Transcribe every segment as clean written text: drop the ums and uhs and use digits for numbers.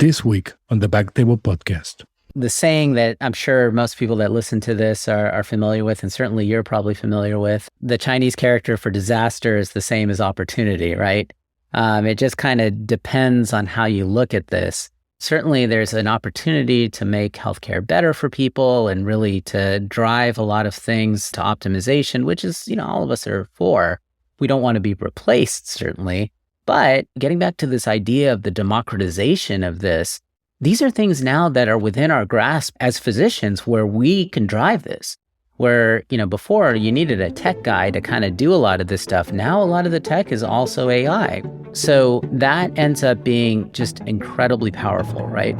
this week on the BackTable podcast. The saying that I'm sure most people that listen to this are familiar with, and certainly you're probably familiar with, the Chinese character for disaster is the same as opportunity, right? It just kind of depends on how you look at this. Certainly there's an opportunity to make healthcare better for people and really to drive a lot of things to optimization, which is, all of us are for. We don't want to be replaced, certainly. But getting back to this idea of the democratization of this, these are things now that are within our grasp as physicians where we can drive this. Where, before you needed a tech guy to kind of do a lot of this stuff. Now a lot of the tech is also AI. So that ends up being just incredibly powerful, right?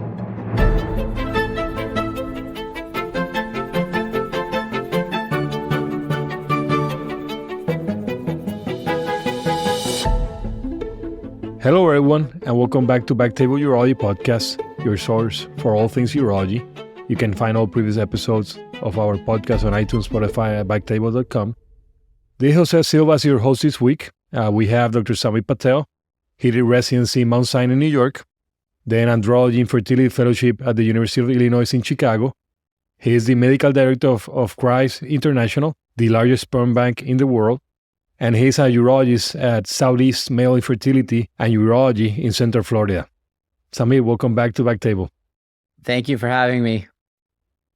Hello, everyone, and welcome back to BackTable Urology Podcast, your source for all things urology. You can find all previous episodes of our podcast on iTunes, Spotify, at BackTable.com. This is Jose Silva as your host this week. We have Dr. Zamip Patel. He did residency in Mount Sinai, New York, then Andrology Infertility Fellowship at the University of Illinois in Chicago. He is the medical director of Christ International, the largest sperm bank in the world. And he's a urologist at Southeast Male Infertility and Urology in Central Florida. Zamip, welcome back to BackTable. Thank you for having me.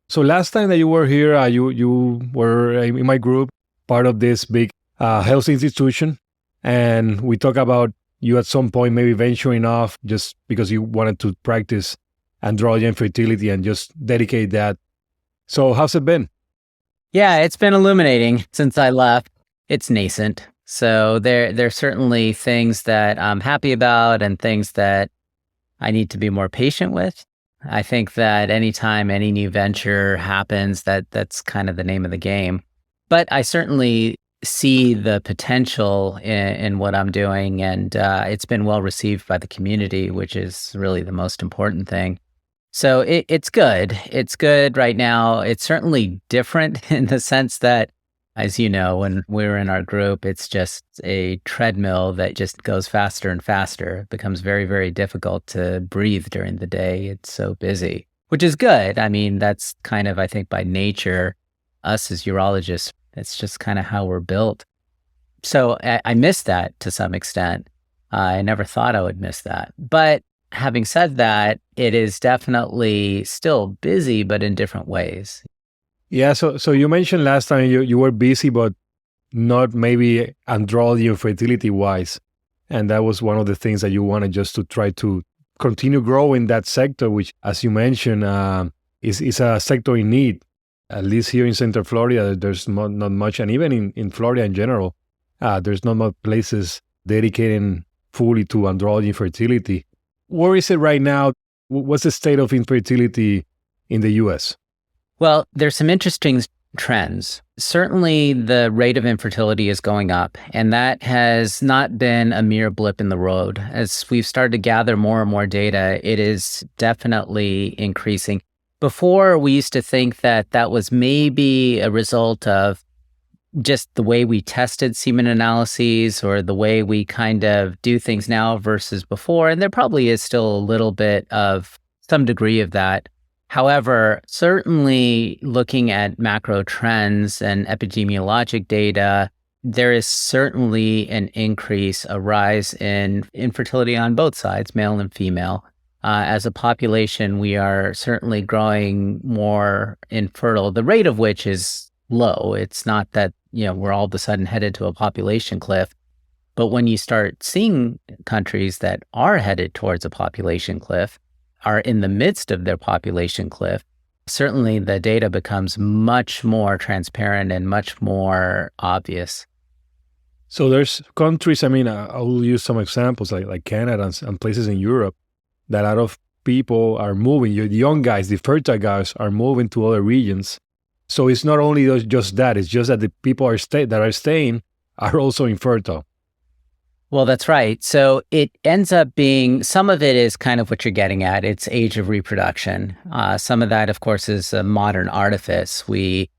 So last time that you were here, you were in my group, part of this big health institution. And we talked about you at some point maybe venturing off just because you wanted to practice andrology and fertility and just dedicate that. So how's it been? Yeah, it's been illuminating since I left. It's nascent. So there's certainly things that I'm happy about and things that I need to be more patient with. I think that anytime any new venture happens, that's kind of the name of the game. But I certainly see the potential in what I'm doing, and it's been well received by the community, which is really the most important thing. So it's good. It's good right now. It's certainly different in the sense that, as you know, when we're in our group, it's just a treadmill that just goes faster and faster. It becomes very, very difficult to breathe during the day. It's so busy, which is good. I mean, that's kind of, I think, by nature, us as urologists, it's just kind of how we're built. So I miss that to some extent. I never thought I would miss that. But having said that, it is definitely still busy, but in different ways. Yeah, so you mentioned last time you were busy, but not maybe andrology or fertility wise. And that was one of the things that you wanted just to try to continue growing that sector, which, as you mentioned, is a sector in need. At least here in Central Florida, there's not much. And even in Florida in general, there's not much places dedicating fully to andrology and fertility. Where is it right now? What's the state of infertility in the U.S.? Well, there's some interesting trends. Certainly, the rate of infertility is going up, and that has not been a mere blip in the road. As we've started to gather more and more data, it is definitely increasing. Before, we used to think that that was maybe a result of just the way we tested semen analyses or the way we kind of do things now versus before, and there probably is still a little bit of some degree of that. However, certainly looking at macro trends and epidemiologic data, there is certainly an increase, a rise in infertility on both sides, male and female. As a population, we are certainly growing more infertile, the rate of which is low. It's not that, we're all of a sudden headed to a population cliff. But when you start seeing countries that are headed towards a population cliff, are in the midst of their population cliff, certainly the data becomes much more transparent and much more obvious. So there's countries, I'll use some examples like Canada and places in Europe that a lot of people are moving. The young guys, the fertile guys are moving to other regions. So it's not only just that, it's just that the people that are staying are also infertile. Well, that's right. So it ends up being, some of it is kind of what you're getting at. It's age of reproduction. Some of that, of course, is a modern artifice. We,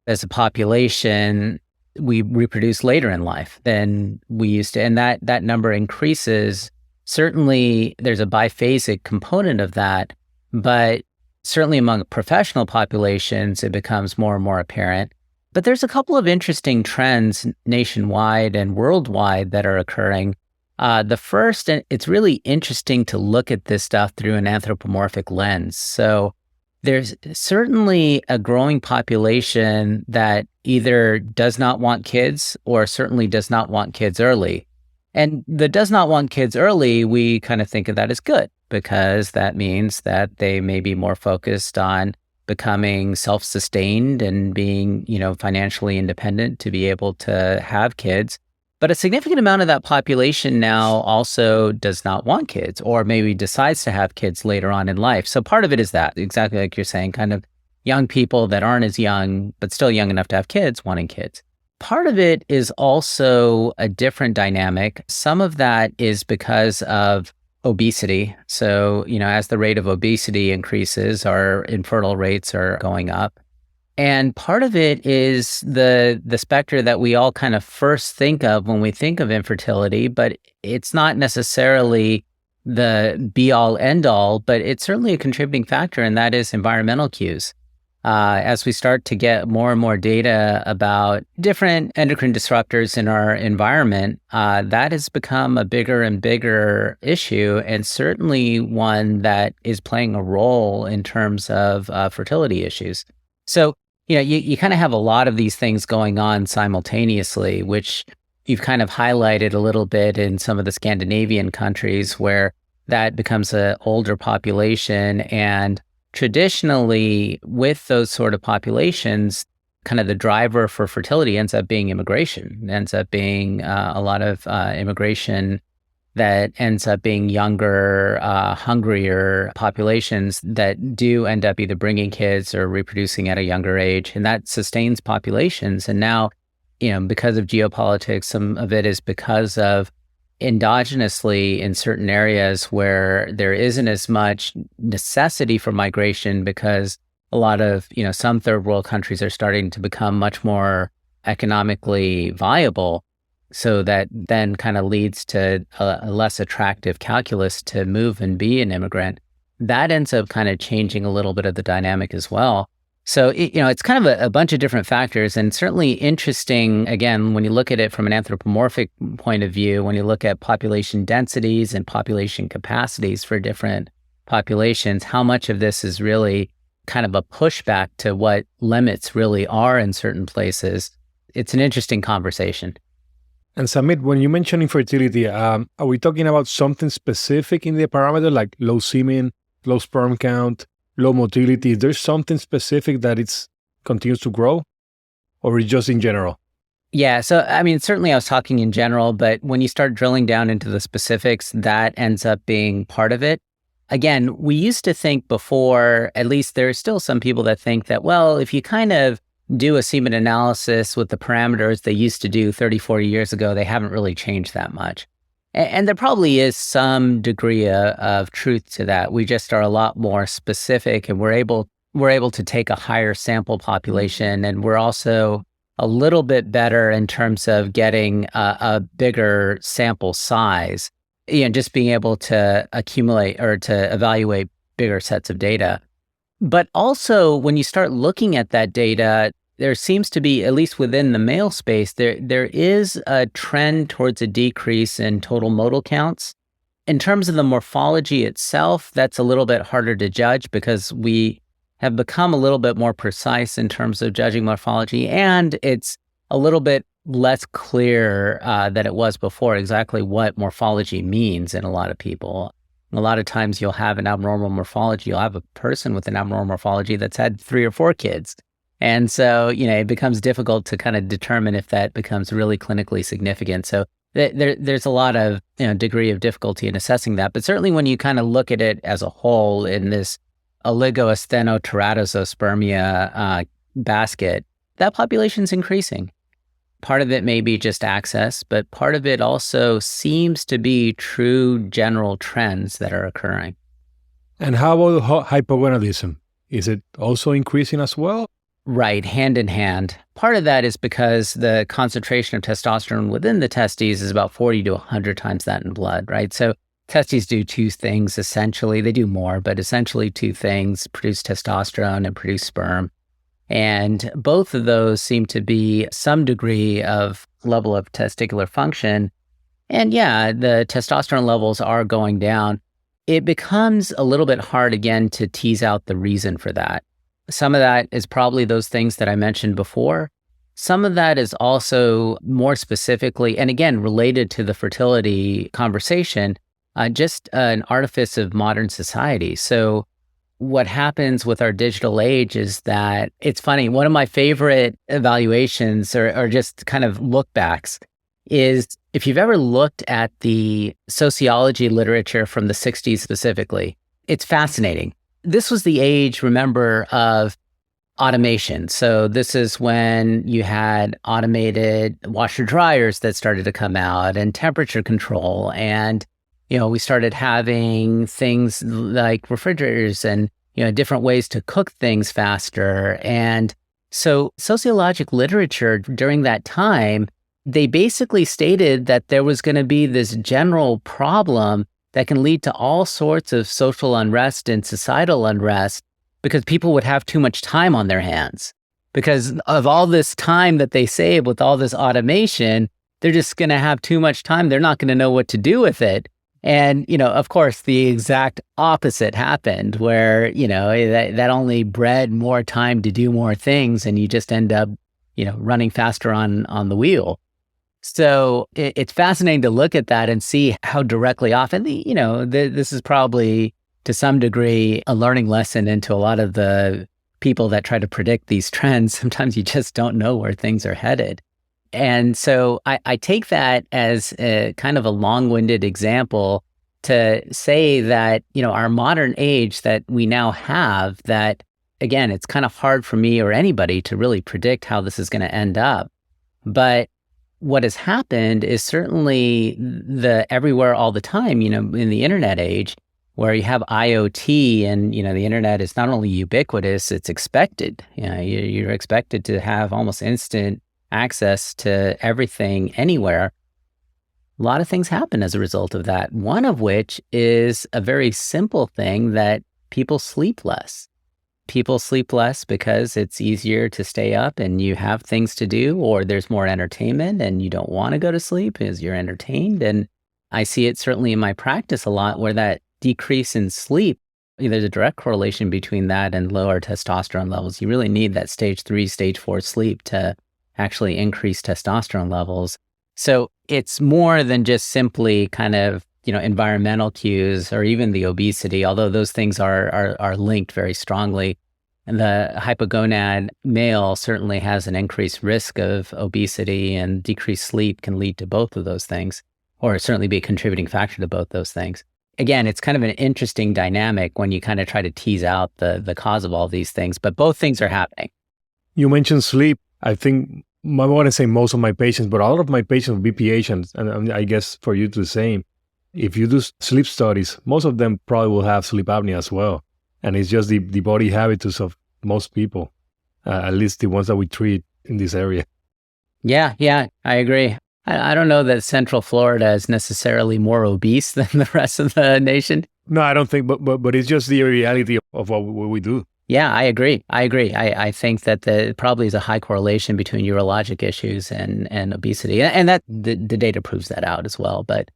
as a population, we reproduce later in life than we used to. And that number increases certainly there's a biphasic component of that, but certainly among professional populations, it becomes more and more apparent. But there's a couple of interesting trends nationwide and worldwide that are occurring. The first, and it's really interesting to look at this stuff through an anthropomorphic lens. So there's certainly a growing population that either does not want kids or certainly does not want kids early. And the does not want kids early, we kind of think of that as good because that means that they may be more focused on becoming self-sustained and being, financially independent to be able to have kids. But a significant amount of that population now also does not want kids or maybe decides to have kids later on in life. So part of it is that, exactly like you're saying, kind of young people that aren't as young, but still young enough to have kids, wanting kids. Part of it is also a different dynamic. Some of that is because of obesity. So, as the rate of obesity increases, our infertile rates are going up. And part of it is the specter that we all kind of first think of when we think of infertility, but it's not necessarily the be-all, end-all, but it's certainly a contributing factor, and that is environmental cues. As we start to get more and more data about different endocrine disruptors in our environment, that has become a bigger and bigger issue, and certainly one that is playing a role in terms of fertility issues. So, you kind of have a lot of these things going on simultaneously, which you've kind of highlighted a little bit in some of the Scandinavian countries where that becomes an older population. And traditionally, with those sort of populations, kind of the driver for fertility ends up being immigration, ends up being a lot of immigration that ends up being younger, hungrier populations that do end up either bringing kids or reproducing at a younger age. And that sustains populations. And now, because of geopolitics, some of it is because of endogenously in certain areas where there isn't as much necessity for migration because a lot of, some third world countries are starting to become much more economically viable. So that then kind of leads to a less attractive calculus to move and be an immigrant. That ends up kind of changing a little bit of the dynamic as well. So, it's kind of a bunch of different factors, and certainly interesting, again, when you look at it from an anthropomorphic point of view, when you look at population densities and population capacities for different populations, how much of this is really kind of a pushback to what limits really are in certain places. It's an interesting conversation. And Zamip, when you mention infertility, are we talking about something specific in the parameter, like low semen, low sperm count, low motility? Is there something specific that it's continues to grow, or is it just in general? Yeah, so certainly I was talking in general, but when you start drilling down into the specifics, that ends up being part of it. Again, we used to think before, at least there are still some people that think that, well, if you kind of do a semen analysis with the parameters they used to do 30, 40 years ago, they haven't really changed that much. And there probably is some degree of truth to that. We just are a lot more specific, and we're able to take a higher sample population, and we're also a little bit better in terms of getting a bigger sample size, just being able to accumulate or to evaluate bigger sets of data. But also, when you start looking at that data, there seems to be, at least within the male space, there is a trend towards a decrease in total motile counts. In terms of the morphology itself, that's a little bit harder to judge because we have become a little bit more precise in terms of judging morphology, and it's a little bit less clear than it was before exactly what morphology means in a lot of people. A lot of times you'll have an abnormal morphology. You'll have a person with an abnormal morphology that's had 3 or 4 kids. And so, it becomes difficult to kind of determine if that becomes really clinically significant. So there's a lot of degree of difficulty in assessing that. But certainly when you kind of look at it as a whole in this oligoasthenoteratosospermia basket, that population's increasing. Part of it may be just access, but part of it also seems to be true general trends that are occurring. And how about hypogonadism? Is it also increasing as well? Right, hand in hand. Part of that is because the concentration of testosterone within the testes is about 40 to 100 times that in blood, right? So Testes do two things, essentially. They do more, but essentially two things: produce testosterone and produce sperm. And both of those seem to be some degree of level of testicular function. And yeah, the testosterone levels are going down. It becomes a little bit hard again to tease out the reason for that. Some of that is probably those things that I mentioned before. Some of that is also more specifically, and again, related to the fertility conversation, just an artifice of modern society. So what happens with our digital age is that it's funny. One of my favorite evaluations or just kind of look backs is if you've ever looked at the sociology literature from the 60s specifically, it's fascinating. This was the age, remember, of automation. So this is when you had automated washer dryers that started to come out and temperature control. And, we started having things like refrigerators and, different ways to cook things faster. And so sociologic literature during that time, they basically stated that there was going to be this general problem that can lead to all sorts of social unrest and societal unrest because people would have too much time on their hands. Because of all this time that they save with all this automation, they're just going to have too much time. They're not going to know what to do with it. And, of course, the exact opposite happened where, that only bred more time to do more things and you just end up, running faster on the wheel. So it's fascinating to look at that and see how directly off. And, this is probably to some degree a learning lesson into a lot of the people that try to predict these trends. Sometimes you just don't know where things are headed. And so I take that as a kind of a long-winded example to say that, our modern age that we now have, that, again, it's kind of hard for me or anybody to really predict how this is going to end up. But what has happened is certainly the everywhere all the time, in the internet age, where you have IoT and, the internet is not only ubiquitous, it's expected. You're expected to have almost instant access to everything anywhere. A lot of things happen as a result of that. One of which is a very simple thing that people sleep less. People sleep less because it's easier to stay up and you have things to do, or there's more entertainment and you don't want to go to sleep because you're entertained. And I see it certainly in my practice a lot where that decrease in sleep, there's a direct correlation between that and lower testosterone levels. You really need that stage 3, stage 4 sleep to actually increase testosterone levels. So it's more than just simply kind of, environmental cues or even the obesity, although those things are linked very strongly. And the hypogonad male certainly has an increased risk of obesity, and decreased sleep can lead to both of those things, or certainly be a contributing factor to both those things. Again, it's kind of an interesting dynamic when you kind of try to tease out the cause of all these things, but both things are happening. You mentioned sleep. I think I want to say most of my patients, but a lot of my patients with BPH, and I guess for you the same, if you do sleep studies, most of them probably will have sleep apnea as well. And it's just the body habitus of most people, at least the ones that we treat in this area. Yeah, I agree. I don't know that Central Florida is necessarily more obese than the rest of the nation. No, I don't think, but it's just the reality of what we do. Yeah, I agree. I think that there probably is a high correlation between urologic issues and obesity, and that the data proves that out as well. But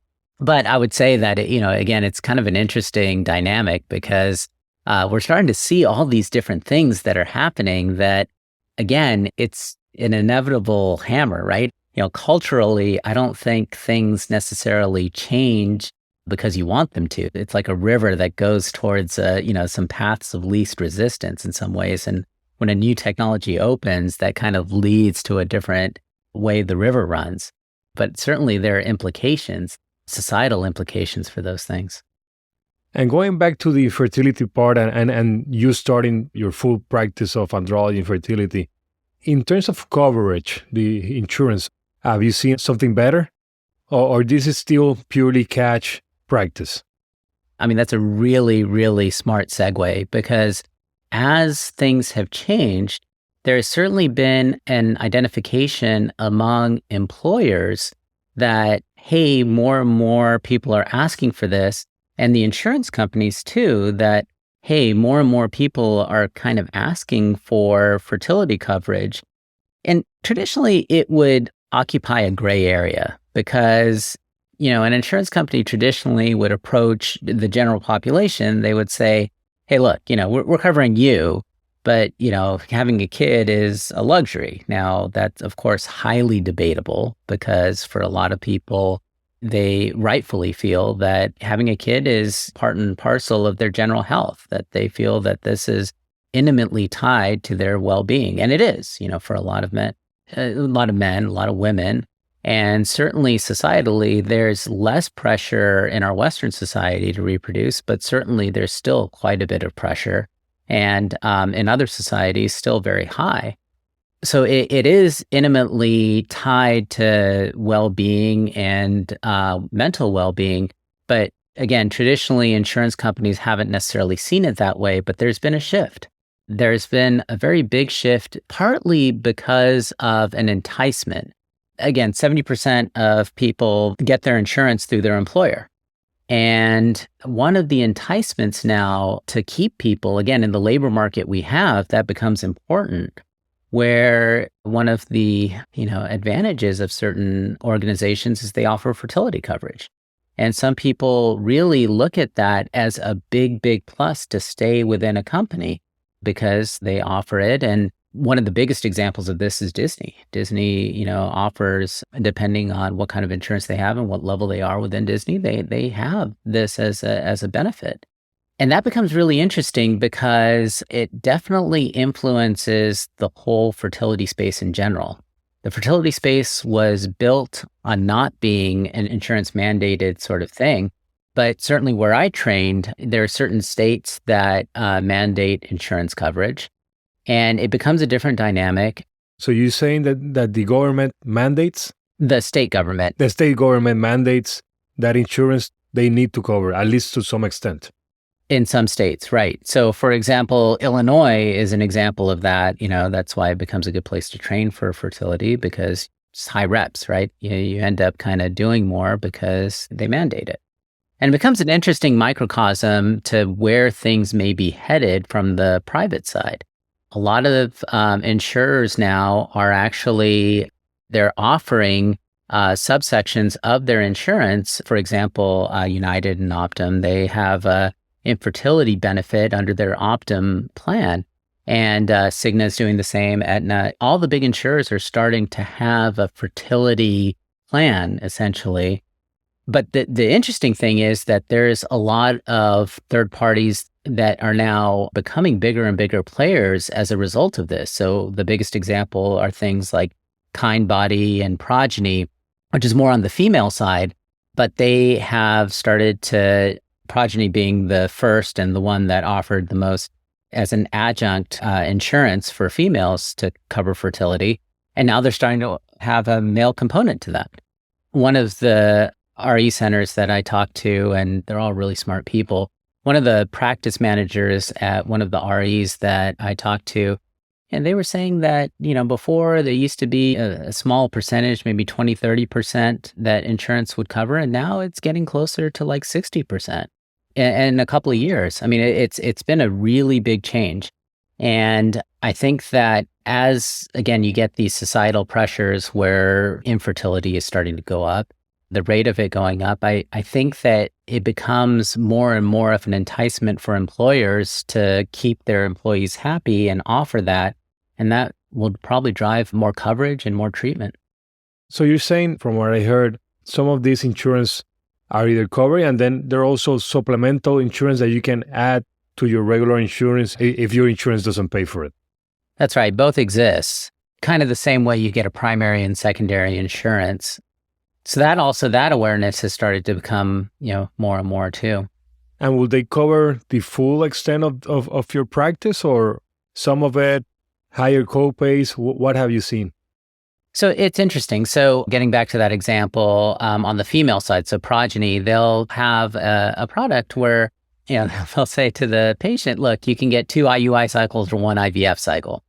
I would say that again, it's kind of an interesting dynamic because we're starting to see all these different things that are happening. That again, it's an inevitable hammer, right? Culturally, I don't think things necessarily change because you want them to. It's like a river that goes towards, some paths of least resistance in some ways. And when a new technology opens, that kind of leads to a different way the river runs. But certainly there are implications, societal implications for those things. And going back to the fertility part and you starting your full practice of andrology and fertility, in terms of coverage, the insurance, have you seen something better? Or this is still purely catch practice? I mean, that's a really, really smart segue because as things have changed, there has certainly been an identification among employers that hey, more and more people are asking for this, and the insurance companies too, that, hey, more and more people are kind of asking for fertility coverage. And traditionally, it would occupy a gray area because, an insurance company traditionally would approach the general population. They would say, hey, look, we're covering you, but, having a kid is a luxury. Now, that's, of course, highly debatable because for a lot of people, they rightfully feel that having a kid is part and parcel of their general health, that they feel that this is intimately tied to their well-being. And it is, for a lot of men, a lot of women. And certainly societally, there's less pressure in our Western society to reproduce, but certainly there's still quite a bit of pressure. And in other societies, still very high. So it is intimately tied to well-being and mental well-being. But again, traditionally, insurance companies haven't necessarily seen it that way, but there's been a shift. There's been a very big shift, partly because of an enticement. Again, 70% of people get their insurance through their employer. And one of the enticements now to keep people, again, in the labor market we have, that becomes important, where one of the, advantages of certain organizations is they offer fertility coverage. And some people really look at that as a big, big plus to stay within a company because they offer it. And one of the biggest examples of this is Disney. Disney, offers, depending on what kind of insurance they have and what level they are within Disney, they have this as a benefit. And that becomes really interesting because it definitely influences the whole fertility space in general. The fertility space was built on not being an insurance mandated sort of thing, but certainly where I trained, there are certain states that mandate insurance coverage. And it becomes a different dynamic. So you're saying that the government mandates? The state government. The state government mandates that insurance they need to cover, at least to some extent. In some states, right. So for example, Illinois is an example of that. That's why it becomes a good place to train for fertility because it's high reps, right? You end up kind of doing more because they mandate it. And it becomes an interesting microcosm to where things may be headed from the private side. A lot of insurers now are they're offering subsections of their insurance. For example, United and Optum, they have a infertility benefit under their Optum plan. And Cigna is doing the same. Aetna, all the big insurers are starting to have a fertility plan, essentially. But the interesting thing is that there's a lot of third parties that are now becoming bigger and bigger players as a result of this. So the biggest example are things like Kindbody and Progeny, which is more on the female side, but they have started to, Progeny being the first and the one that offered the most as an adjunct insurance for females to cover fertility. And now they're starting to have a male component to that. One of the RE centers that I talked to, and they're all really smart people, one of the practice managers at one of the REs that I talked to, and they were saying that, before there used to be a small percentage, maybe 20, 30% that insurance would cover. And now it's getting closer to like 60% in a couple of years. I mean, it's been a really big change. And I think that as, again, you get these societal pressures where infertility is starting to go up, the rate of it going up, I think that it becomes more and more of an enticement for employers to keep their employees happy and offer that. And that will probably drive more coverage and more treatment. So you're saying, from what I heard, some of these insurance are either covered and then there are also supplemental insurance that you can add to your regular insurance if your insurance doesn't pay for it. That's right. Both exist. Kind of the same way you get a primary and secondary insurance. So that awareness has started to become, more and more too. And will they cover the full extent of your practice or some of it, higher copays? What have you seen? So it's interesting. So getting back to that example, on the female side, so Progeny, they'll have a product where, they'll say to the patient, look, you can get 2 IUI cycles or 1 IVF cycle.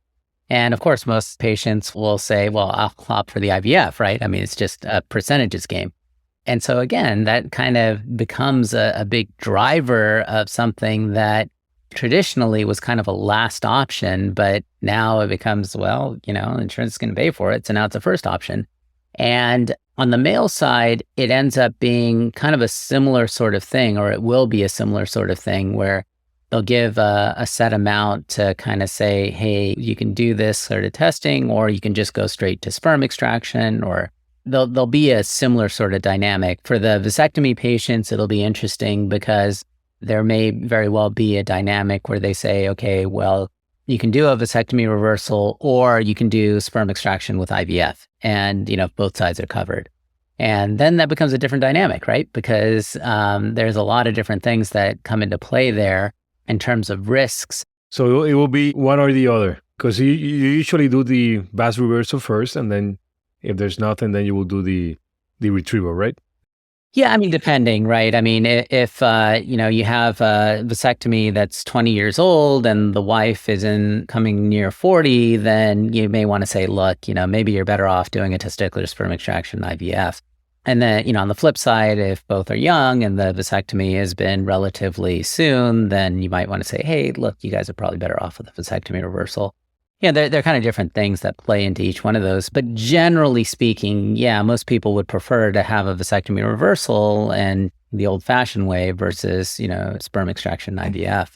And of course, most patients will say, well, I'll opt for the IVF, right? I mean, it's just a percentages game. And so again, that kind of becomes a big driver of something that traditionally was kind of a last option, but now it becomes, well, insurance is going to pay for it. So now it's a first option. And on the male side, it ends up being kind of a similar sort of thing, or it will be a similar sort of thing where they'll give a set amount to kind of say, hey, you can do this sort of testing, or you can just go straight to sperm extraction, or there'll be a similar sort of dynamic. For the vasectomy patients, it'll be interesting because there may very well be a dynamic where they say, okay, well, you can do a vasectomy reversal or you can do sperm extraction with IVF. And, both sides are covered. And then that becomes a different dynamic, right? Because there's a lot of different things that come into play there in terms of risks. So it will be one or the other, because you usually do the vas reversal first, and then if there's nothing, then you will do the retrieval, right? Yeah, depending, right? If you have a vasectomy that's 20 years old and the wife is coming near 40, then you may want to say, look, maybe you're better off doing a testicular sperm extraction IVF. And then, on the flip side, if both are young and the vasectomy has been relatively soon, then you might want to say, hey, look, you guys are probably better off with a vasectomy reversal. Yeah, they're kind of different things that play into each one of those. But generally speaking, yeah, most people would prefer to have a vasectomy reversal and the old-fashioned way versus, sperm extraction IVF.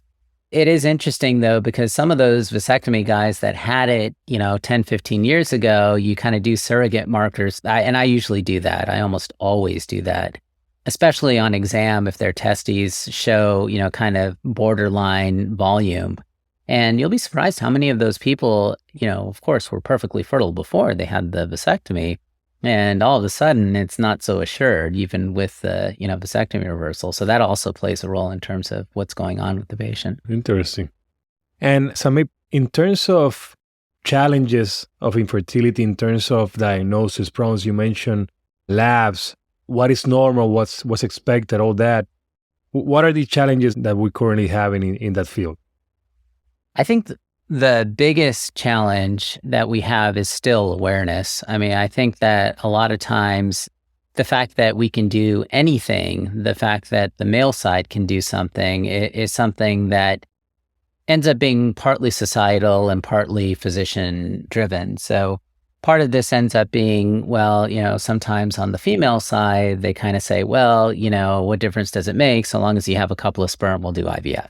It is interesting, though, because some of those vasectomy guys that had it, 10, 15 years ago, you kind of do surrogate markers. I usually do that. I almost always do that, especially on exam if their testes show, kind of borderline volume. And you'll be surprised how many of those people, of course, were perfectly fertile before they had the vasectomy. And all of a sudden, it's not so assured, even with the, vasectomy reversal. So that also plays a role in terms of what's going on with the patient. Interesting. And Zamip, in terms of challenges of infertility, in terms of diagnosis problems, you mentioned labs, what is normal, what's expected, all that. What are the challenges that we currently have in that field? I think the biggest challenge that we have is still awareness. I think that a lot of times the fact that we can do anything, the fact that the male side can do something is something that ends up being partly societal and partly physician driven. So part of this ends up being, well, sometimes on the female side, they kind of say, well, what difference does it make? So long as you have a couple of sperm, we'll do IVF.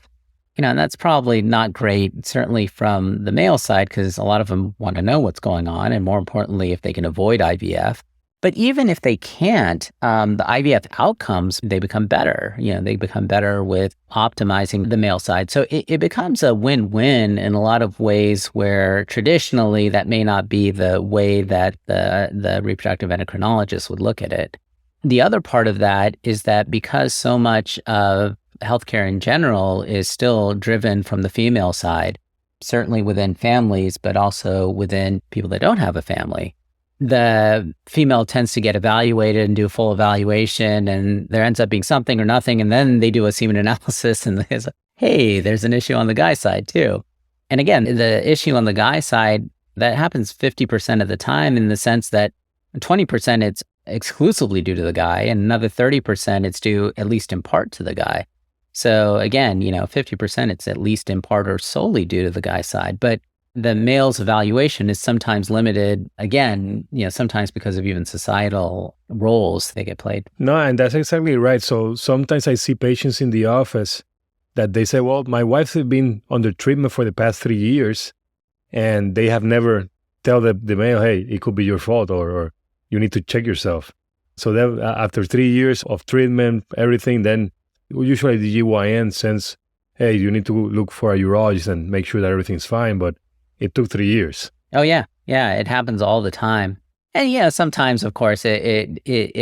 And that's probably not great, certainly from the male side, because a lot of them want to know what's going on, and more importantly, if they can avoid IVF. But even if they can't, the IVF outcomes, they become better. They become better with optimizing the male side. So it becomes a win-win in a lot of ways where traditionally that may not be the way that the reproductive endocrinologist would look at it. The other part of that is that because so much of healthcare in general is still driven from the female side, certainly within families, but also within people that don't have a family. The female tends to get evaluated and do a full evaluation, and there ends up being something or nothing, and then they do a semen analysis, and there's hey, there's an issue on the guy side too. And again, the issue on the guy side, that happens 50% of the time, in the sense that 20% it's exclusively due to the guy, and another 30% it's due at least in part to the guy. So again, 50% it's at least in part or solely due to the guy's side. But the male's evaluation is sometimes limited, again, sometimes because of even societal roles they get played. No, and that's exactly right. So sometimes I see patients in the office that they say, well, my wife's been under treatment for the past 3 years, and they have never tell the male, hey, it could be your fault, or you need to check yourself. So then after 3 years of treatment, everything, then usually the GYN sends, hey, you need to look for a urologist and make sure that everything's fine. But it took 3 years. Oh, yeah. Yeah, it happens all the time. And sometimes, of course, it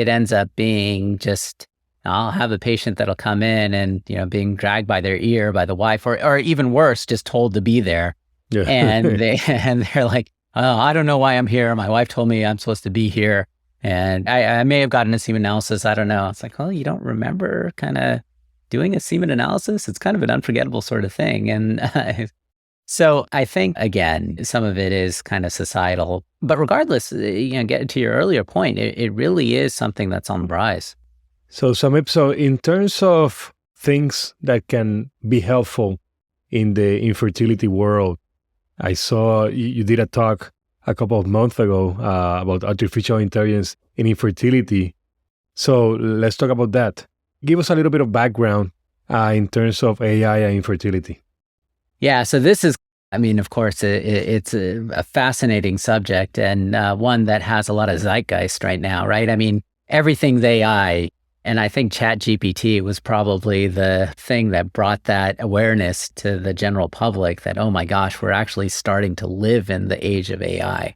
ends up being just, I'll have a patient that'll come in and, being dragged by their ear by the wife, or even worse, just told to be there. Yeah. And they're like, oh, I don't know why I'm here. My wife told me I'm supposed to be here. And I may have gotten a semen analysis. I don't know. It's like, well, you don't remember kind of doing a semen analysis? It's kind of an unforgettable sort of thing. And so I think, again, some of it is kind of societal. But regardless, get to your earlier point, it really is something that's on the rise. So, Samip, so in terms of things that can be helpful in the infertility world, I saw you did a talk a couple of months ago about artificial intelligence in infertility. So let's talk about that. Give us a little bit of background in terms of AI and infertility. Yeah, so this is, of course, it's a fascinating subject and one that has a lot of zeitgeist right now, right? Everything's AI. And I think ChatGPT was probably the thing that brought that awareness to the general public that, oh my gosh, we're actually starting to live in the age of AI.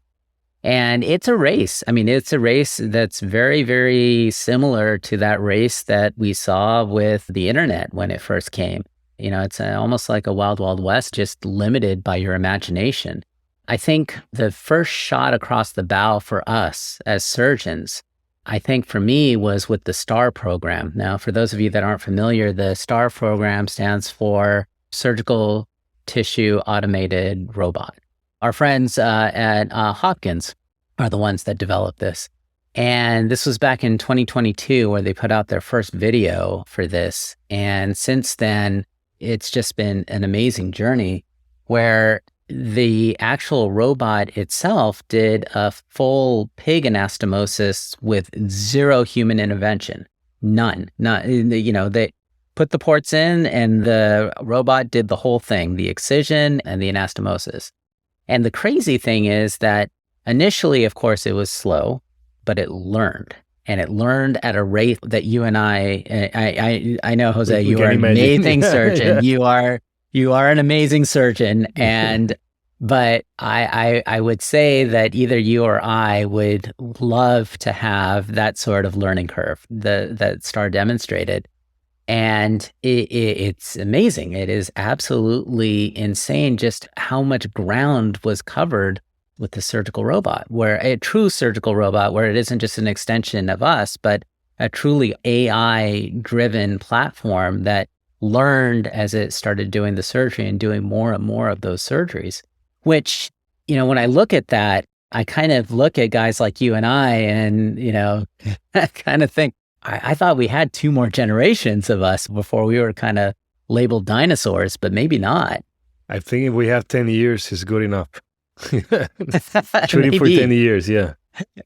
And it's a race. It's a race that's very, very similar to that race that we saw with the internet when it first came. It's almost like a wild, wild west, just limited by your imagination. I think the first shot across the bow for us as surgeons, I think for me, was with the STAR program. Now, for those of you that aren't familiar, the STAR program stands for Surgical Tissue Automated Robot. Our friends at Hopkins are the ones that developed this. And this was back in 2022 where they put out their first video for this. And since then, it's just been an amazing journey where the actual robot itself did a full pig anastomosis with zero human intervention. None. They put the ports in and the robot did the whole thing, the excision and the anastomosis. And the crazy thing is that initially, of course, it was slow, but it learned. And it learned at a rate that you and I know, Jose, you are an amazing surgeon. Yeah. You are an amazing surgeon. But I would say that either you or I would love to have that sort of learning curve that STAR demonstrated. And it's amazing. It is absolutely insane just how much ground was covered with the surgical robot, where a true surgical robot, where it isn't just an extension of us, but a truly AI-driven platform that learned as it started doing the surgery and doing more and more of those surgeries. Which, when I look at that, I kind of look at guys like you and I and, I kind of think, I thought we had 2 more generations of us before we were kind of labeled dinosaurs, but maybe not. I think if we have 10 years, it's good enough. Shooting for 10 years, yeah.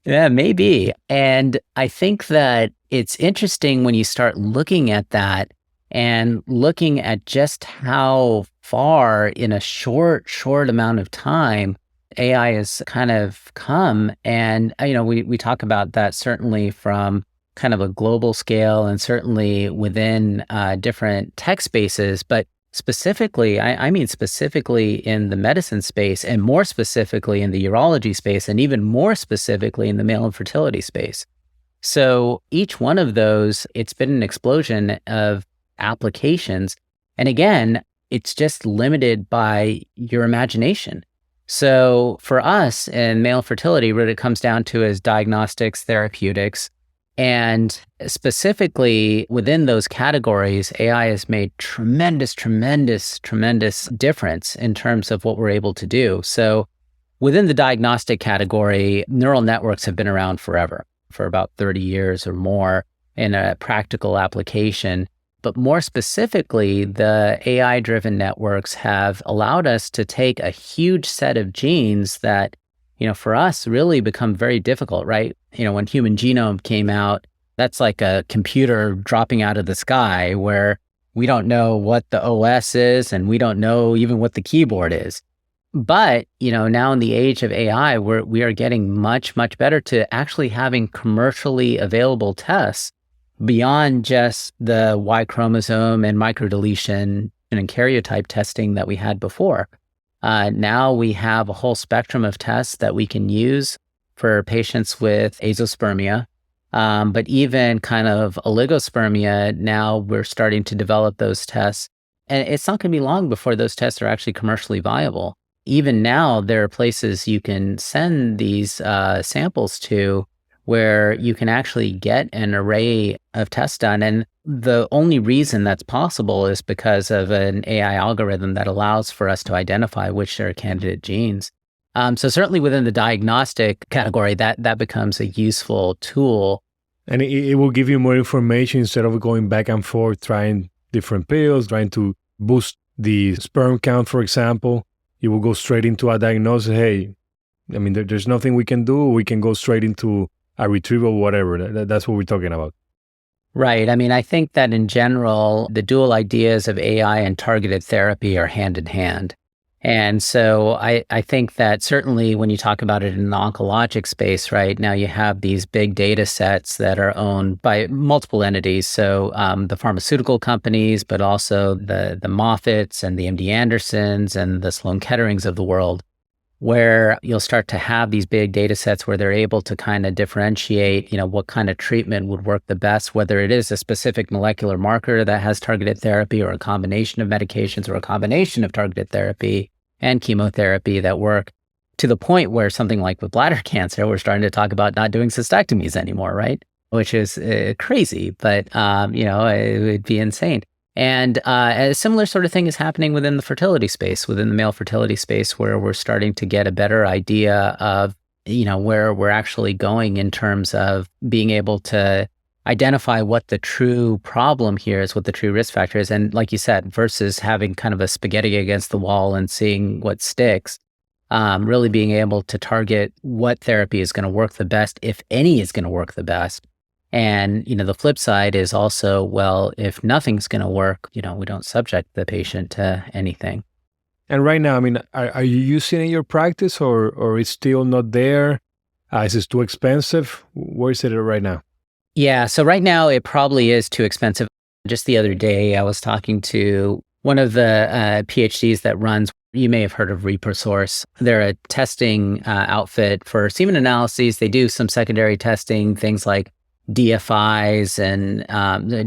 Yeah, maybe. And I think that it's interesting when you start looking at that and looking at just how far in a short amount of time AI has kind of come. And, we talk about that certainly from kind of a global scale and certainly within different tech spaces, but specifically, I mean specifically in the medicine space and more specifically in the urology space and even more specifically in the male infertility space. So each one of those, it's been an explosion of applications. And again, it's just limited by your imagination. So for us in male fertility, what it comes down to is diagnostics, therapeutics, and specifically within those categories, AI has made tremendous difference in terms of what we're able to do. So within the diagnostic category, neural networks have been around forever, for about 30 years or more in a practical application. But more specifically, the AI-driven networks have allowed us to take a huge set of genes that, for us really become very difficult, right? When human genome came out, that's like a computer dropping out of the sky where we don't know what the OS is and we don't know even what the keyboard is. But, now in the age of AI, we are getting much better to actually having commercially available tests beyond just the Y chromosome and microdeletion and karyotype testing that we had before. Now we have a whole spectrum of tests that we can use for patients with azoospermia, but even kind of oligospermia. Now we're starting to develop those tests, and it's not going to be long before those tests are actually commercially viable. Even now, there are places you can send these samples to where you can actually get an array of tests done. And the only reason that's possible is because of an AI algorithm that allows for us to identify which are candidate genes. So certainly within the diagnostic category, that becomes a useful tool. And it will give you more information instead of going back and forth, trying different pills, trying to boost the sperm count, for example. You will go straight into a diagnosis. Hey, I mean, there's nothing we can do. We can go straight into a retrieval, whatever. That's what we're talking about. Right. I mean, I think that in general, the dual ideas of AI and targeted therapy are hand in hand. And so I think that certainly when you talk about it in the oncologic space, right now you have these big data sets that are owned by multiple entities. So the pharmaceutical companies, but also the Moffats and the MD Andersons and the Sloan Ketterings of the world, where you'll start to have these big data sets where they're able to kind of differentiate, what kind of treatment would work the best, whether it is a specific molecular marker that has targeted therapy or a combination of medications or a combination of targeted therapy and chemotherapy that work, to the point where something like with bladder cancer, we're starting to talk about not doing cystectomies anymore, right? Which is crazy, but it would be insane. And a similar sort of thing is happening within the fertility space, within the male fertility space, where we're starting to get a better idea of, where we're actually going in terms of being able to identify what the true problem here is, what the true risk factor is. And like you said, versus having kind of a spaghetti against the wall and seeing what sticks, really being able to target what therapy is going to work the best, if any is going to work the best. And, the flip side is also, well, if nothing's going to work, we don't subject the patient to anything. And right now, I mean, are you using it in your practice or it's still not there? Is it too expensive? Where is it right now? Yeah, so right now it probably is too expensive. Just the other day, I was talking to one of the PhDs that runs, you may have heard of ReproSource. They're a testing outfit for semen analyses. They do some secondary testing, things like DFIs and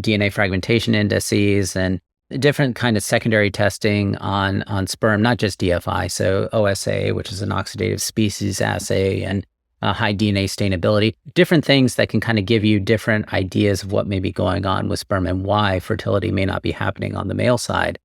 DNA fragmentation indices and different kind of secondary testing on sperm, not just DFI. So OSA, which is an oxidative species assay, and high DNA stainability, different things that can kind of give you different ideas of what may be going on with sperm and why fertility may not be happening on the male side.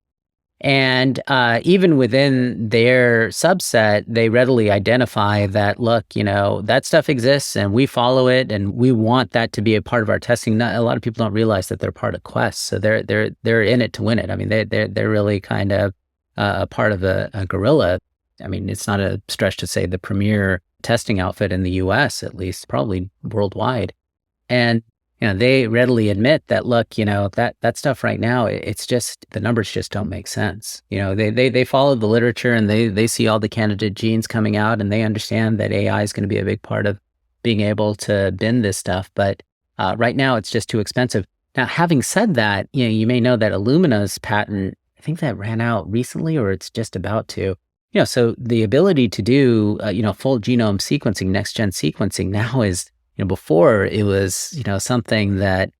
And even within their subset, they readily identify that, look, that stuff exists and we follow it and we want that to be a part of our testing. A lot of people don't realize that they're part of Quest. So they're in it to win it. I mean, they're really kind of a part of a gorilla. I mean, it's not a stretch to say the premier testing outfit in the US, at least, probably worldwide. And they readily admit that, look, that stuff right now, it's just, the numbers just don't make sense. They follow the literature and they see all the candidate genes coming out and they understand that AI is going to be a big part of being able to bin this stuff. But right now it's just too expensive. Now, having said that, you may know that Illumina's patent, I think that ran out recently or it's just about to. So the ability to do, full genome sequencing, next gen sequencing now is, before it was, something that,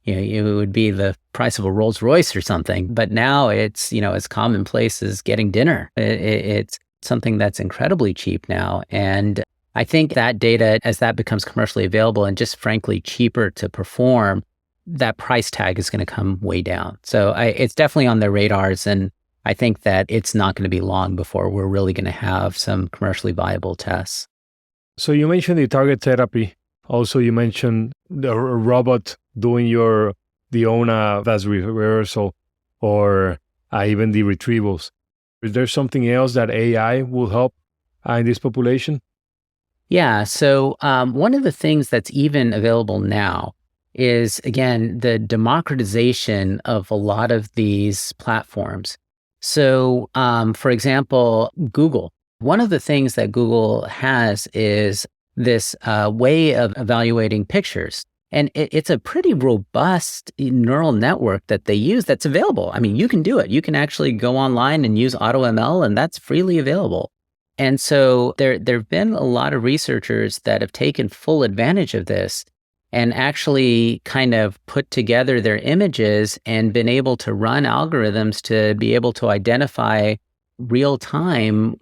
it would be the price of a Rolls Royce or something. But now it's, as commonplace as getting dinner. It's something that's incredibly cheap now. And I think that data, as that becomes commercially available and just frankly cheaper to perform, that price tag is going to come way down. So it's definitely on their radars. And I think that it's not going to be long before we're really going to have some commercially viable tests. So you mentioned the target therapy. Also, you mentioned the robot doing the own vas reversal or even the retrievals. Is there something else that AI will help in this population? Yeah. So one of the things that's even available now is, again, the democratization of a lot of these platforms. So, for example, Google. One of the things that Google has is this way of evaluating pictures. And it's a pretty robust neural network that they use that's available. I mean, you can do it. You can actually go online and use AutoML, and that's freely available. And so there have been a lot of researchers that have taken full advantage of this and actually kind of put together their images and been able to run algorithms to be able to identify real-time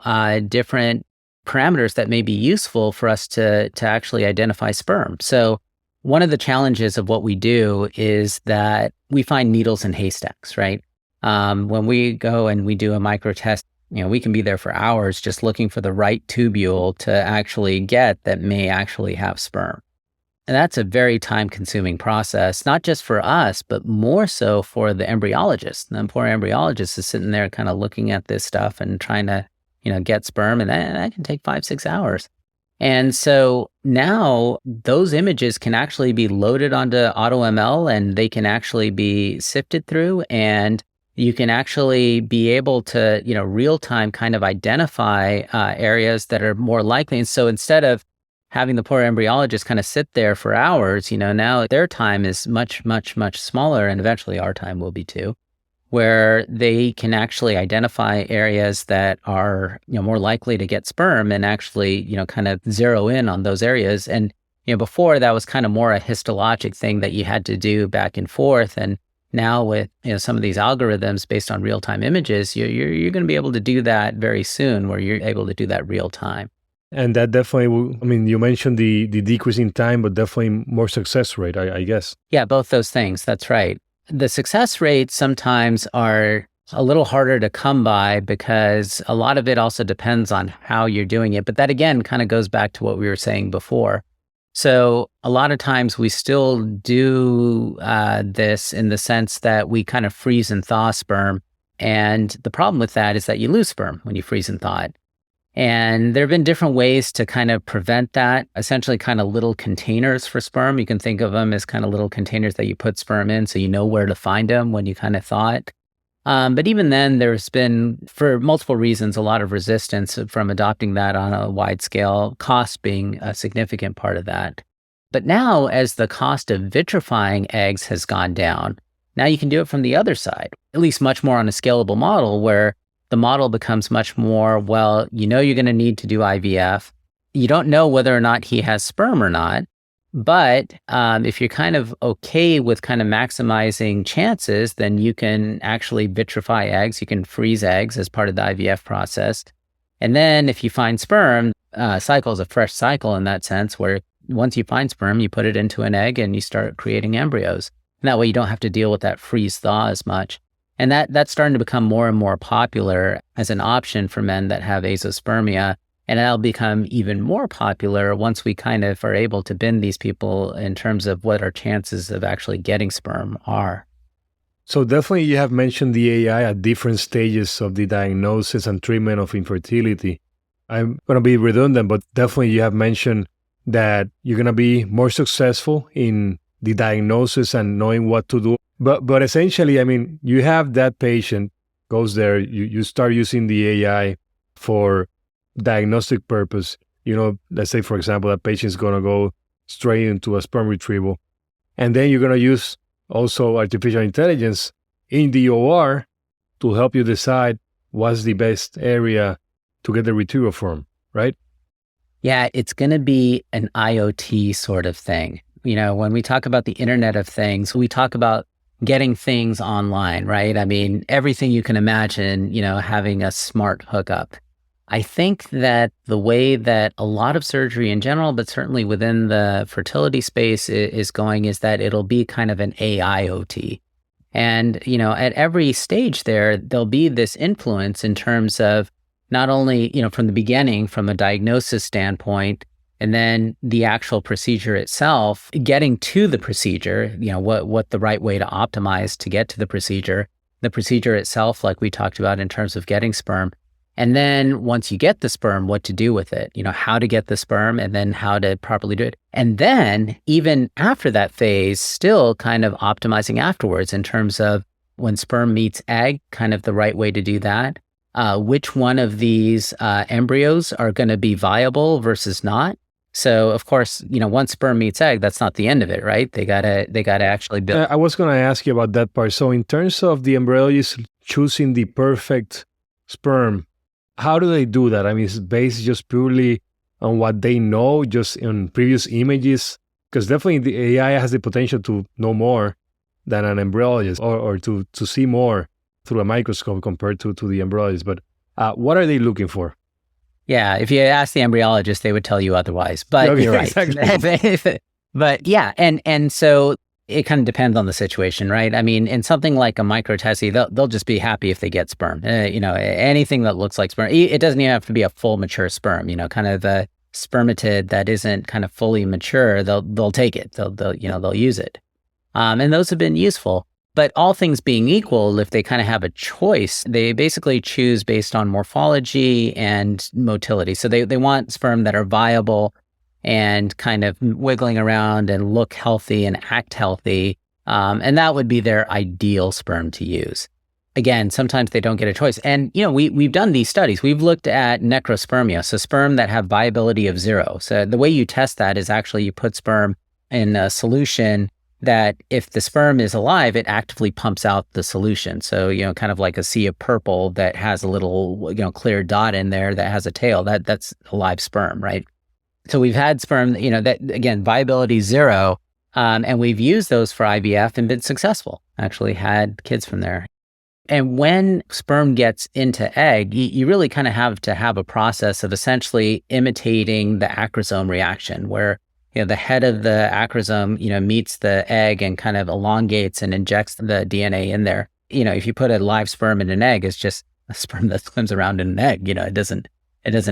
different parameters that may be useful for us to actually identify sperm. So one of the challenges of what we do is that we find needles in haystacks, right? When we go and we do a micro test, we can be there for hours just looking for the right tubule to actually get that may actually have sperm. And that's a very time-consuming process, not just for us, but more so for the embryologist. The poor embryologist is sitting there kind of looking at this stuff and trying to, get sperm, and that can take 5-6 hours. And so now those images can actually be loaded onto AutoML, and they can actually be sifted through, and you can actually be able to, real time kind of identify areas that are more likely. And so instead of having the poor embryologist kind of sit there for hours, now their time is much, much, much smaller, and eventually our time will be too, where they can actually identify areas that are, more likely to get sperm and actually, kind of zero in on those areas. And, before that was kind of more a histologic thing that you had to do back and forth. And now with, some of these algorithms based on real-time images, you're going to be able to do that very soon, where you're able to do that real time. And that definitely will, you mentioned the decrease in time, but definitely more success rate, I guess. Yeah, both those things. That's right. The success rates sometimes are a little harder to come by because a lot of it also depends on how you're doing it. But that, again, kind of goes back to what we were saying before. So a lot of times we still do this in the sense that we kind of freeze and thaw sperm. And the problem with that is that you lose sperm when you freeze and thaw it. And there have been different ways to kind of prevent that, essentially kind of little containers for sperm. You can think of them as kind of little containers that you put sperm in so you know where to find them when you kind of thaw it. But even then, there's been, for multiple reasons, a lot of resistance from adopting that on a wide scale, cost being a significant part of that. But now, as the cost of vitrifying eggs has gone down, now you can do it from the other side, at least much more on a scalable model where the model becomes much more, well, you're going to need to do IVF. You don't know whether or not he has sperm or not. But if you're kind of okay with kind of maximizing chances, then you can actually vitrify eggs. You can freeze eggs as part of the IVF process. And then if you find sperm, cycle is a fresh cycle in that sense, where once you find sperm, you put it into an egg and you start creating embryos. And that way you don't have to deal with that freeze thaw as much. And that's starting to become more and more popular as an option for men that have azoospermia. And that'll become even more popular once we kind of are able to bin these people in terms of what our chances of actually getting sperm are. So definitely you have mentioned the AI at different stages of the diagnosis and treatment of infertility. I'm going to be redundant, but definitely you have mentioned that you're going to be more successful in the diagnosis and knowing what to do. But essentially, you have that patient goes there, you start using the AI for diagnostic purpose. Let's say, for example, that patient's going to go straight into a sperm retrieval. And then you're going to use also artificial intelligence in the OR to help you decide what's the best area to get the retrieval from, right? Yeah, it's going to be an IoT sort of thing. When we talk about the Internet of Things, we talk about getting things online, right? Everything you can imagine, having a smart hookup. I think that the way that a lot of surgery in general, but certainly within the fertility space is going, is that it'll be kind of an AIoT. And, at every stage there'll be this influence in terms of not only, from the beginning, from a diagnosis standpoint, and then the actual procedure itself, getting to the procedure, what the right way to optimize to get to the procedure itself, like we talked about in terms of getting sperm. And then once you get the sperm, what to do with it, how to get the sperm and then how to properly do it. And then even after that phase, still kind of optimizing afterwards in terms of when sperm meets egg, kind of the right way to do that. Which one of these embryos are going to be viable versus not. So of course, once sperm meets egg, that's not the end of it, right? They gotta actually build. I was going to ask you about that part. So in terms of the embryologist choosing the perfect sperm, how do they do that? It's based just purely on what they know, just in previous images? Because definitely the AI has the potential to know more than an embryologist or to see more through a microscope compared to the embryologist. But what are they looking for? Yeah, if you ask the embryologist, they would tell you otherwise. But okay, you're right. Exactly. But yeah, and so it kind of depends on the situation, right? In something like a microtessie, they'll just be happy if they get sperm. Anything that looks like sperm. It doesn't even have to be a full mature sperm. Kind of spermatid that isn't kind of fully mature, they'll take it. They'll use it. And those have been useful. But all things being equal, if they kind of have a choice, they basically choose based on morphology and motility. So they want sperm that are viable and kind of wiggling around and look healthy and act healthy. And that would be their ideal sperm to use. Again, sometimes they don't get a choice. And, we've done these studies. We've looked at necrospermia, so sperm that have viability of 0. So the way you test that is actually you put sperm in a solution that if the sperm is alive, it actively pumps out the solution. So, kind of like a sea of purple that has a little, clear dot in there that has a tail, that's a live sperm, right? So we've had sperm, that, again, viability 0, and we've used those for IVF and been successful, actually had kids from there. And when sperm gets into egg, you really kind of have to have a process of essentially imitating the acrosome reaction where the head of the acrosome, meets the egg and kind of elongates and injects the DNA in there. If you put a live sperm in an egg, it's just a sperm that swims around in an egg. It doesn't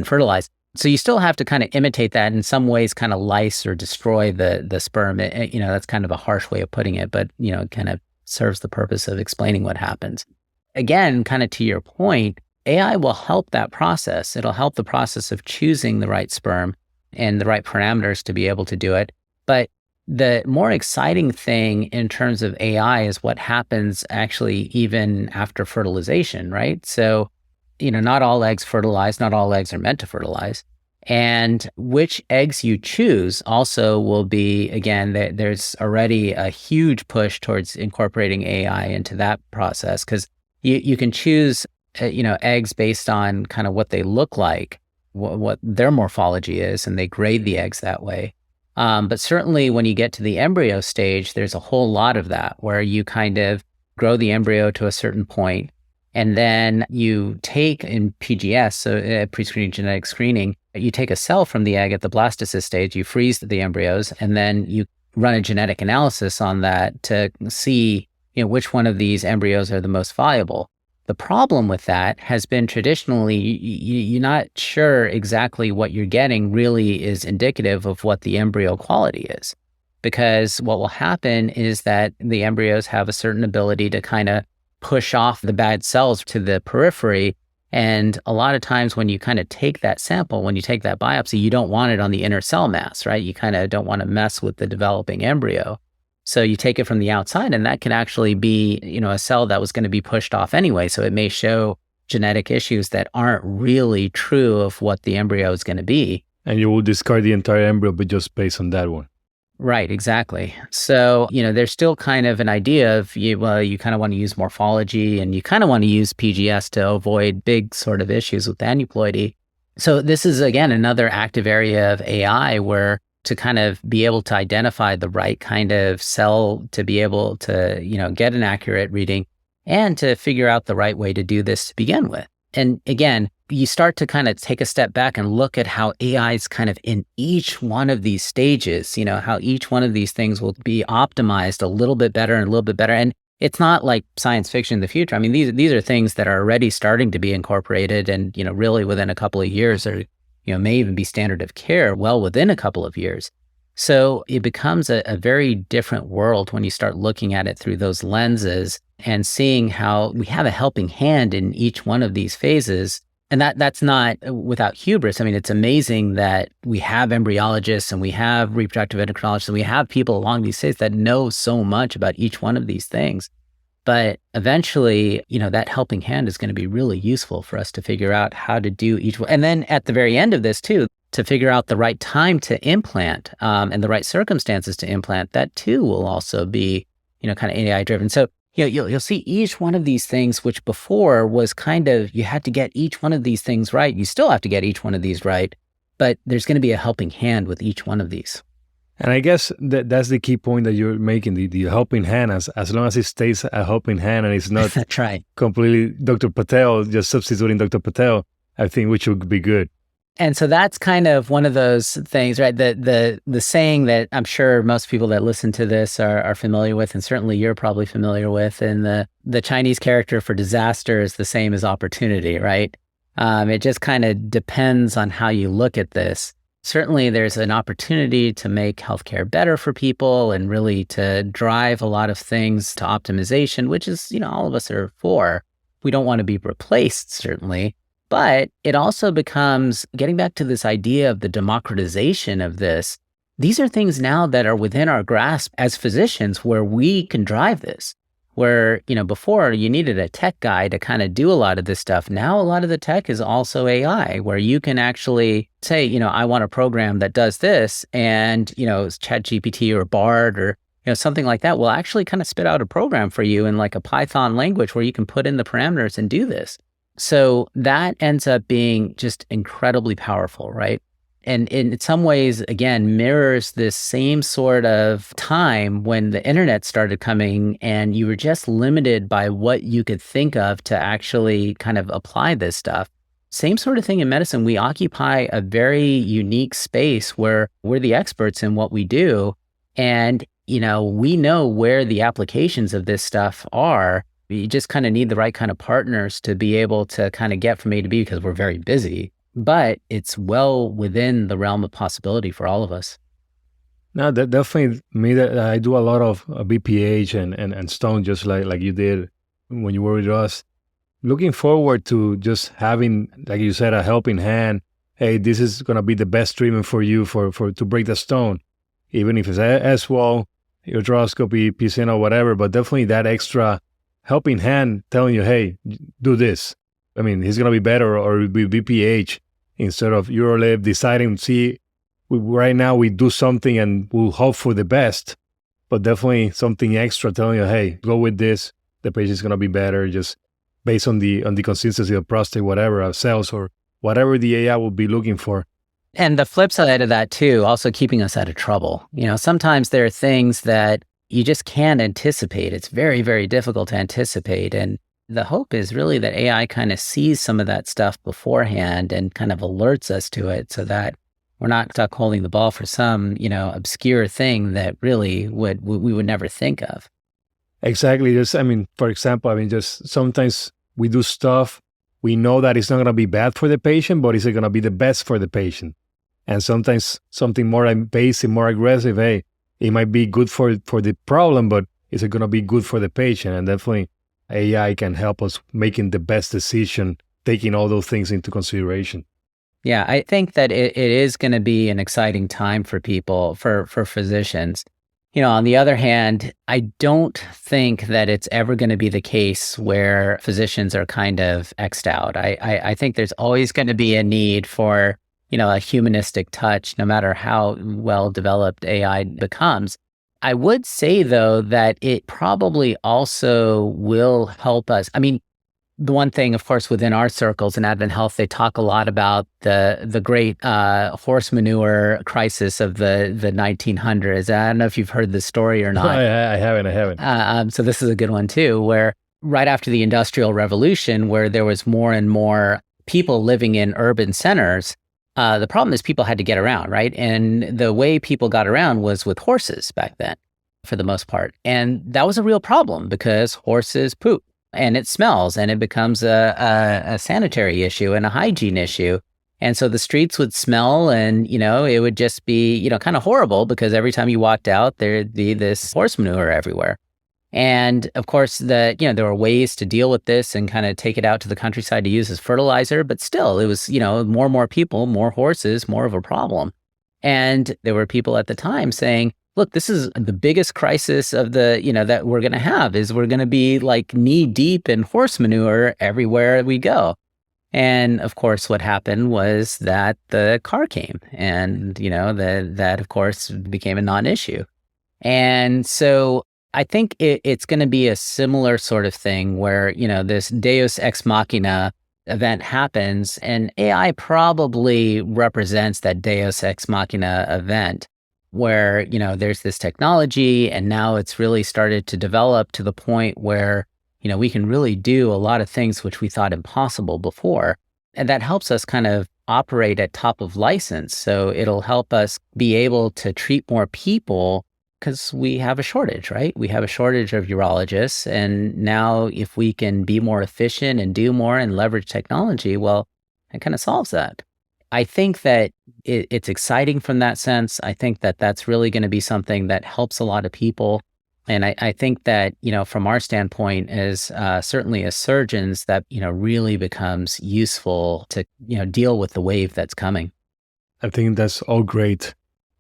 fertilize. So you still have to kind of imitate that in some ways, kind of lyse or destroy the sperm. That's kind of a harsh way of putting it, but it kind of serves the purpose of explaining what happens. Again, kind of to your point, AI will help that process. It'll help the process of choosing the right sperm and the right parameters to be able to do it. But the more exciting thing in terms of AI is what happens actually even after fertilization, right? So, not all eggs fertilize, not all eggs are meant to fertilize. And which eggs you choose also will be, again, there's already a huge push towards incorporating AI into that process because you can choose, eggs based on kind of what they look like, what their morphology is, and they grade the eggs that way. But certainly when you get to the embryo stage, there's a whole lot of that where you kind of grow the embryo to a certain point, and then you take in PGS, so pre-screening genetic screening, you take a cell from the egg at the blastocyst stage, you freeze the embryos, and then you run a genetic analysis on that to see which one of these embryos are the most viable. The problem with that has been traditionally, you're not sure exactly what you're getting really is indicative of what the embryo quality is. Because what will happen is that the embryos have a certain ability to kind of push off the bad cells to the periphery. And a lot of times when you kind of take that sample, when you take that biopsy, you don't want it on the inner cell mass, right? You kind of don't want to mess with the developing embryo. So you take it from the outside, and that can actually be, a cell that was going to be pushed off anyway. So it may show genetic issues that aren't really true of what the embryo is going to be. And you will discard the entire embryo, but just based on that one. Right, exactly. So, there's still kind of an idea of, you kind of want to use morphology and you kind of want to use PGS to avoid big sort of issues with aneuploidy. So this is, again, another active area of AI where to kind of be able to identify the right kind of cell to be able to, get an accurate reading and to figure out the right way to do this to begin with. And again, you start to kind of take a step back and look at how AI is kind of in each one of these stages, how each one of these things will be optimized a little bit better and a little bit better. And it's not like science fiction in the future. I mean, these are things that are already starting to be incorporated and, really within a couple of years or may even be standard of care well within a couple of years. So it becomes a very different world when you start looking at it through those lenses and seeing how we have a helping hand in each one of these phases. And that's not without hubris. I mean, it's amazing that we have embryologists and we have reproductive endocrinologists and we have people along these stages that know so much about each one of these things. But eventually, that helping hand is going to be really useful for us to figure out how to do each one. And then at the very end of this too, to figure out the right time to implant and the right circumstances to implant, that too will also be, kind of AI driven. So, you'll see each one of these things, which before was kind of, you had to get each one of these things right. You still have to get each one of these right, but there's going to be a helping hand with each one of these. And I guess that's the key point that you're making, the helping hand, as long as it stays a helping hand and it's not That's right. completely Dr. Patel, just substituting Dr. Patel, I think we should be good. And so that's kind of one of those things, right? The saying that I'm sure most people that listen to this are familiar with, and certainly you're probably familiar with, and the Chinese character for disaster is the same as opportunity, right? It just kind of depends on how you look at this. Certainly, there's an opportunity to make healthcare better for people and really to drive a lot of things to optimization, which is, all of us are for. We don't want to be replaced, certainly. But it also becomes getting back to this idea of the democratization of this. These are things now that are within our grasp as physicians where we can drive this. Where, before you needed a tech guy to kind of do a lot of this stuff. Now, a lot of the tech is also AI, where you can actually say, I want a program that does this, and, ChatGPT or Bard or, something like that will actually kind of spit out a program for you in like a Python language where you can put in the parameters and do this. So that ends up being just incredibly powerful, right? And in some ways, again, mirrors this same sort of time when the internet started coming and you were just limited by what you could think of to actually kind of apply this stuff. Same sort of thing in medicine. We occupy a very unique space where we're the experts in what we do. And, we know where the applications of this stuff are. You just kind of need the right kind of partners to be able to kind of get from A to B because we're very busy. But it's well within the realm of possibility for all of us. No, that definitely me. That I do a lot of BPH and stone, just like you did when you were with us. Looking forward to just having, like you said, a helping hand. Hey, this is gonna be the best treatment for you for to break the stone, even if it's as well, uroloscopy, PCN, or whatever. But definitely that extra helping hand telling you, hey, do this. I mean, he's going to be better, or it'll be BPH instead of UroLib deciding, right now we do something and we'll hope for the best, but definitely something extra telling you, hey, go with this. The patient's going to be better just based on the consistency of prostate, whatever, of cells or whatever the AI will be looking for. And the flip side of that too, also keeping us out of trouble. Sometimes there are things that you just can't anticipate. It's very, very difficult to anticipate. And the hope is really that AI kind of sees some of that stuff beforehand and kind of alerts us to it so that we're not stuck holding the ball for some, obscure thing that really we would never think of. Exactly. For example, just sometimes we do stuff, we know that it's not going to be bad for the patient, but is it going to be the best for the patient? And sometimes something more invasive, more aggressive, hey, it might be good for the problem, but is it going to be good for the patient? And definitely AI can help us making the best decision, taking all those things into consideration. Yeah, I think that it is going to be an exciting time for people, for physicians. On the other hand, I don't think that it's ever going to be the case where physicians are kind of X'd out. I think there's always going to be a need for, a humanistic touch, no matter how well developed AI becomes. I would say, though, that it probably also will help us. The one thing, of course, within our circles in Advent Health, they talk a lot about the great horse manure crisis of the 1900s. I don't know if you've heard this story or not. I haven't. So this is a good one, too, where right after the Industrial Revolution, where there was more and more people living in urban centers, the problem is people had to get around, right? And the way people got around was with horses back then, for the most part. And that was a real problem because horses poop and it smells and it becomes a sanitary issue and a hygiene issue. And so the streets would smell and, it would just be, kind of horrible because every time you walked out, there'd be this horse manure everywhere. And of course, there were ways to deal with this and kind of take it out to the countryside to use as fertilizer, but still it was, more and more people, more horses, more of a problem. And there were people at the time saying, look, this is the biggest crisis of the, that we're going to have is we're going to be like knee deep in horse manure everywhere we go. And of course, what happened was that the car came and, that of course became a non-issue. And so I think it's going to be a similar sort of thing where, this Deus ex machina event happens and AI probably represents that Deus ex machina event where, there's this technology and now it's really started to develop to the point where, we can really do a lot of things which we thought impossible before. And that helps us kind of operate at top of license. So it'll help us be able to treat more people because we have a shortage, right? We have a shortage of urologists. And now if we can be more efficient and do more and leverage technology, well, it kind of solves that. I think that it's exciting from that sense. I think that that's really going to be something that helps a lot of people. And I think that, from our standpoint as certainly as surgeons, that, really becomes useful to, deal with the wave that's coming. I think that's all great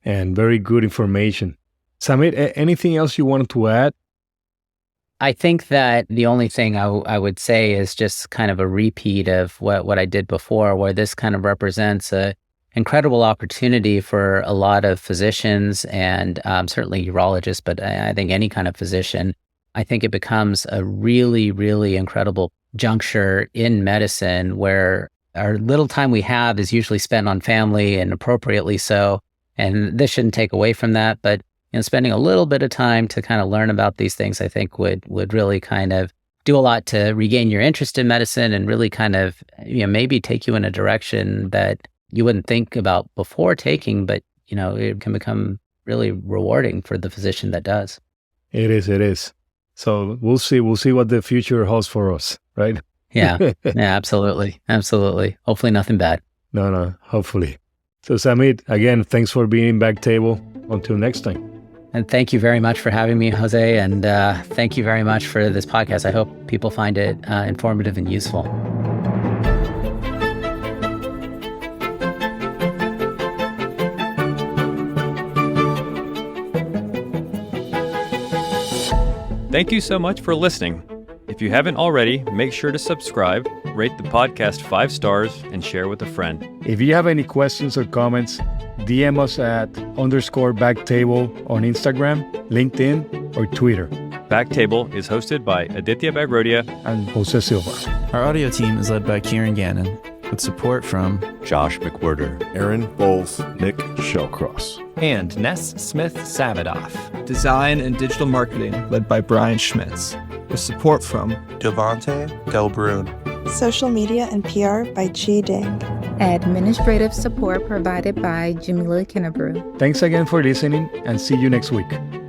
and very good information. Zamip, anything else you wanted to add? I think that the only thing I would say is just kind of a repeat of what I did before, where this kind of represents a incredible opportunity for a lot of physicians and certainly urologists, but I think any kind of physician. I think it becomes a really, really incredible juncture in medicine where our little time we have is usually spent on family, and appropriately so. And this shouldn't take away from that, but spending a little bit of time to kind of learn about these things, I think would really kind of do a lot to regain your interest in medicine and really kind of, maybe take you in a direction that you wouldn't think about before taking, but, it can become really rewarding for the physician that does. It is. So we'll see what the future holds for us, right? Yeah, absolutely. Hopefully nothing bad. No, hopefully. So Zamip, again, thanks for being in BackTable. Until next time. And thank you very much for having me, Jose. And thank you very much for this podcast. I hope people find it informative and useful. Thank you so much for listening. If you haven't already, make sure to subscribe, rate the podcast 5 stars, and share with a friend. If you have any questions or comments, DM us at _BackTable on Instagram, LinkedIn, or Twitter. BackTable is hosted by Aditya Bagrodia and Jose Silva. Our audio team is led by Kieran Gannon, with support from Josh McWhirter, Aaron Bowles, Nick Shellcross, and Ness Smith-Savadoff. Design and digital marketing led by Brian Schmitz, with support from Devante Delbrun. Social media and PR by Chi Ding. Administrative support provided by Jamila Kennebrew. Thanks again for listening, and see you next week.